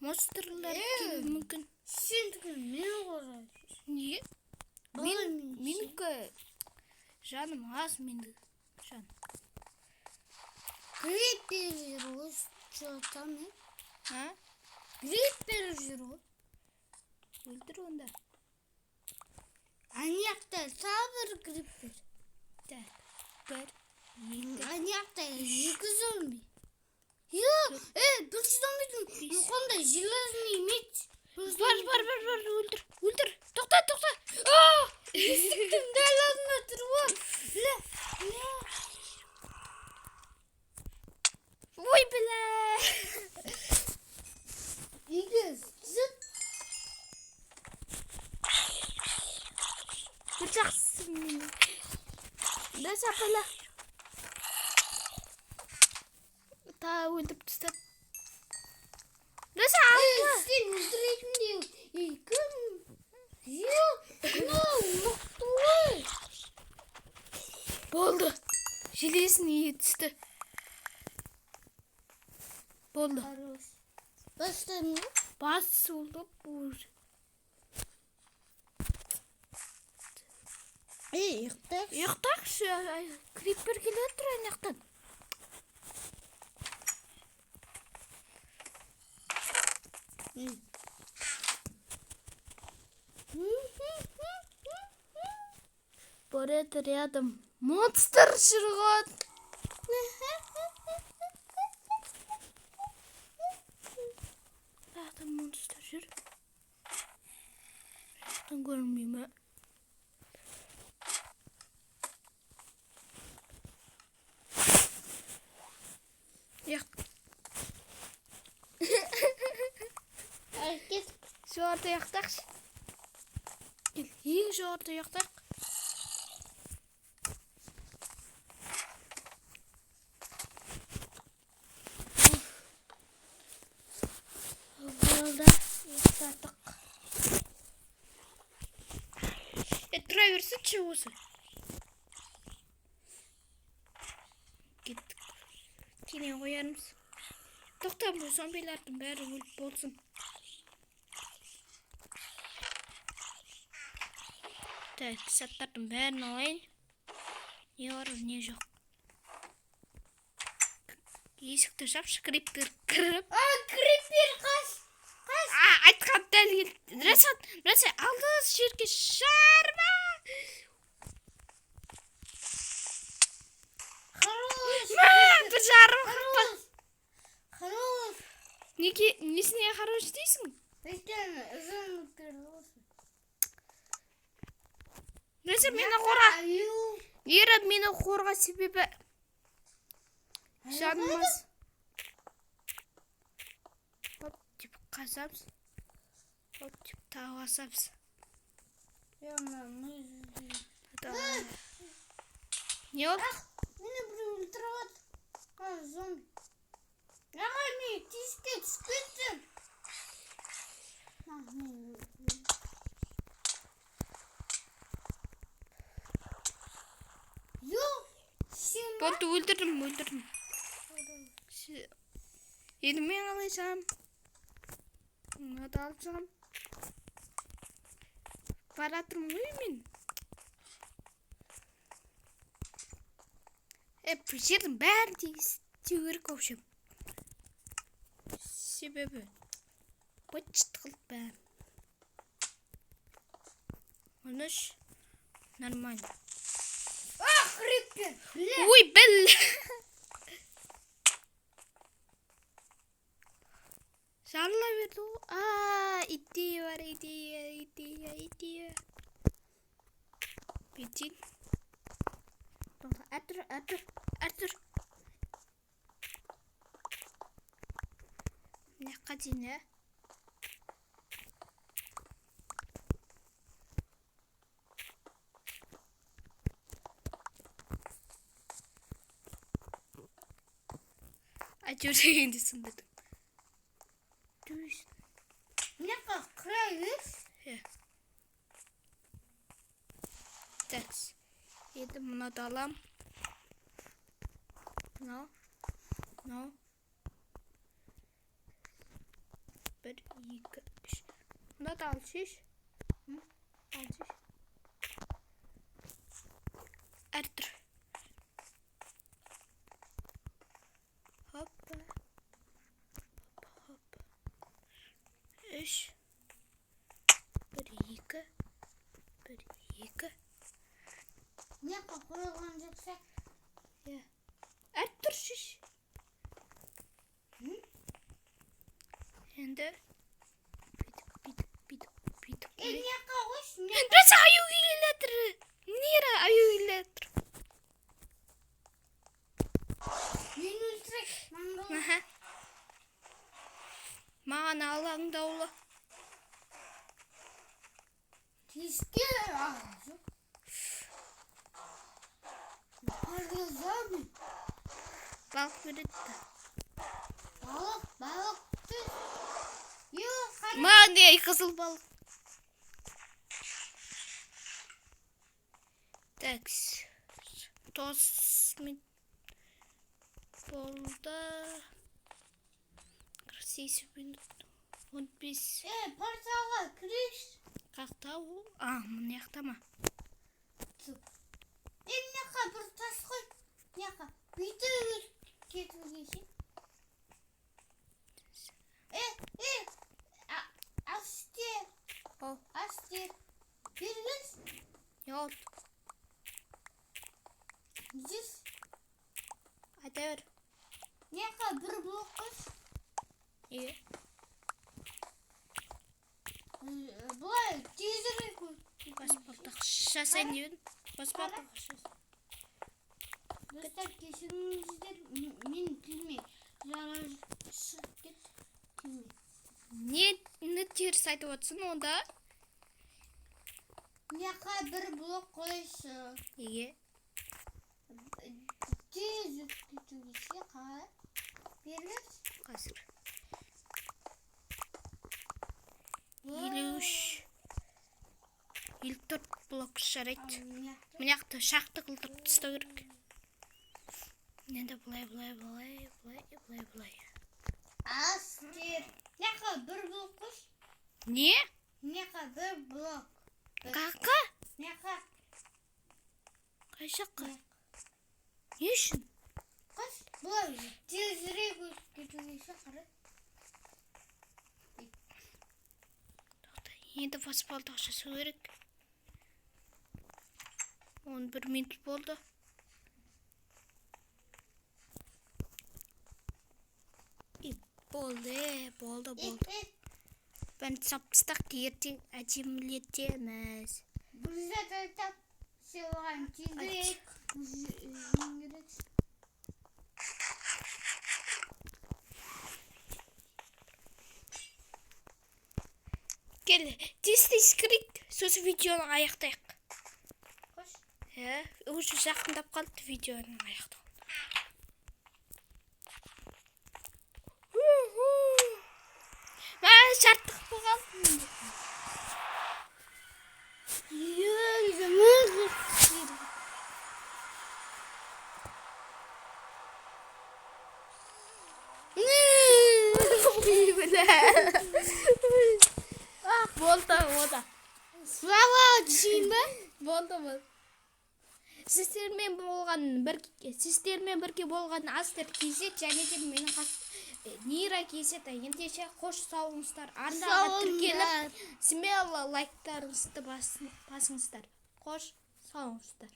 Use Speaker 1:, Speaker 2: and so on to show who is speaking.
Speaker 1: Monsterlar келуі мүмкін.
Speaker 2: Сендікі мені қорғайды.
Speaker 1: Неге? Менікі жаным аз менді. Жан.
Speaker 2: Крипер жүр ғой. Жоқтан,
Speaker 1: А?
Speaker 2: Крипер жүр ғой.
Speaker 1: Өлтір онда.
Speaker 2: Анияқта сабыр крипер.
Speaker 1: Так. Бір, екі.
Speaker 2: Анияқта 2 зомби. Бір зомбидің қондай железный меч.
Speaker 1: Бар, өлтір. Тоқта.
Speaker 2: Есіктің дәл алдында тұр ғой.
Speaker 1: Ой, бля.
Speaker 2: Үйге зыт.
Speaker 1: Бір жақсы мен. Да сапыла. Та өлтіп тастап. Да сапыла.
Speaker 2: Сен өлтіретін де кім? Мықты ғой.
Speaker 1: Болды. Желесін ие түсті. Болды.
Speaker 2: Бастаймын ғой.
Speaker 1: Бас болды. Боже. Ұйықтақшы. Крипер келеді тұр аяқтан. Поряд рядом монстр жүрген. Рядом монстр жүр. Рядом көрмеймін. Жоғарда яқтақшы. Ең жоғарда яқтақ. Болды. Яқтадық. Тұра берсінші осы. Кеттік. Кейін қоярмыз. Тоқта бұл зомбилардың бәрі өліп болсын. Так, саттардың бәрін алайын. Не бар, не жоқ. Есікті жапшы, крипер кіріп.
Speaker 2: Крипер қаш.
Speaker 1: Айтқан дәл келді. Рәсі, алдыз жерге жарма.
Speaker 2: Хорош.
Speaker 1: Бір жарым қақпа.
Speaker 2: Хорош.
Speaker 1: Несіне хорош дейсің?
Speaker 2: Өйткені ұзын көрді.
Speaker 1: Несі мені қорға. Нира мені қорға себебі жанымыз. Оп, деп қазамыз. Оп, деп тағы асамыз. Не ол?
Speaker 2: Мені бір өлтіріп отыр. Зомби. Аға, мен тесікке түсіп кеттім.
Speaker 1: Болды, өлтірдім. Енді мен алайсам. Мынады алсам. Баратырмын ғой мен. Бір жердің бәрін тегістеу керек өпшем. Себебі быт-шыт қылып бәрін. Оныш нормально.
Speaker 2: Крипер.
Speaker 1: Ой, біл. Жарыла берді ғой. Идея бар, идея. Бензин. Әртүр. Мына қадина. Әйтеуір дегенде сындырдым.
Speaker 2: Мына қырайыз?
Speaker 1: Так. Енді мынады алам. Мынау. 1 2 3. Мына да ал шеш. Ал шеш. Әртүр. Hoppa. Hoppa. 3 1 2 1 2.
Speaker 2: Ne koyulacaksa?
Speaker 1: Ya. Әртүр шеш. Енді бүйтіп.
Speaker 2: Ne koyuş?
Speaker 1: Раса аю келатыр. Нира аю келатыр.
Speaker 2: Мен өлтірек.
Speaker 1: Аха. Маған алаңдаулы.
Speaker 2: Тиske ağzı. Pargızam.
Speaker 1: Балық береді.
Speaker 2: Balık. Yok.
Speaker 1: Маған не қызыл балық. Так. Тосмен болды. 48 минут. 15.
Speaker 2: Partala kiriş.
Speaker 1: Қақта ол? Мұны яқтама.
Speaker 2: Ne kadar tas koy. Ne kadar. Bitir. Getirgesi. Aster.
Speaker 1: Ол.
Speaker 2: Aster. Birgіз.
Speaker 1: Не oldu?
Speaker 2: Жүз.
Speaker 1: Айта бер.
Speaker 2: Ne kadar bir blok koş.
Speaker 1: Е.
Speaker 2: Бұлай тезірек көй.
Speaker 1: Паспорттық жасайын дедің. Паспорттық жасайын.
Speaker 2: Достар кешіріңіздер, мен тілме. Жарар шығып кет. Тілме.
Speaker 1: Нені теріс айтып отырсың онда?
Speaker 2: Неқа бір блок қойшы.
Speaker 1: Еге.
Speaker 2: Тез өткетугесе қалай? Бергіз.
Speaker 1: Қазір. 53. 54 блок жарайды. Мыняқты шақты қылдырып тастау керек. Енді бұлай.
Speaker 2: Астер. Неқа бір блок қойш?
Speaker 1: Не?
Speaker 2: Неқа бір блок.
Speaker 1: Қаққа?
Speaker 2: Неқа?
Speaker 1: Қай жаққа? Не үшін?
Speaker 2: Қойш? Бұлай тезірек өткетугесе қарай.
Speaker 1: Енді паспорттық жасау керек. 11 минут болды. Болды. Ben sapstak ертең әдемілетеміз.
Speaker 2: Бұзат айтап, сеуған тезірек.
Speaker 1: Кел, тез кірейік. Сосын видеоны аяқтайық.
Speaker 2: Қош?
Speaker 1: Уже жақындап қалды видеоның аяқтау. Шарттық болған. Болды.
Speaker 2: Слава дейін бе?
Speaker 1: Болды. Сіздермен бірге болған Aster.kz және де менің NIRA.kz ендеше қош сау болыңыздар. Арнаға тіркеліп, смело лайктарыңызды басыңыздар. Қош сау болыңыздар.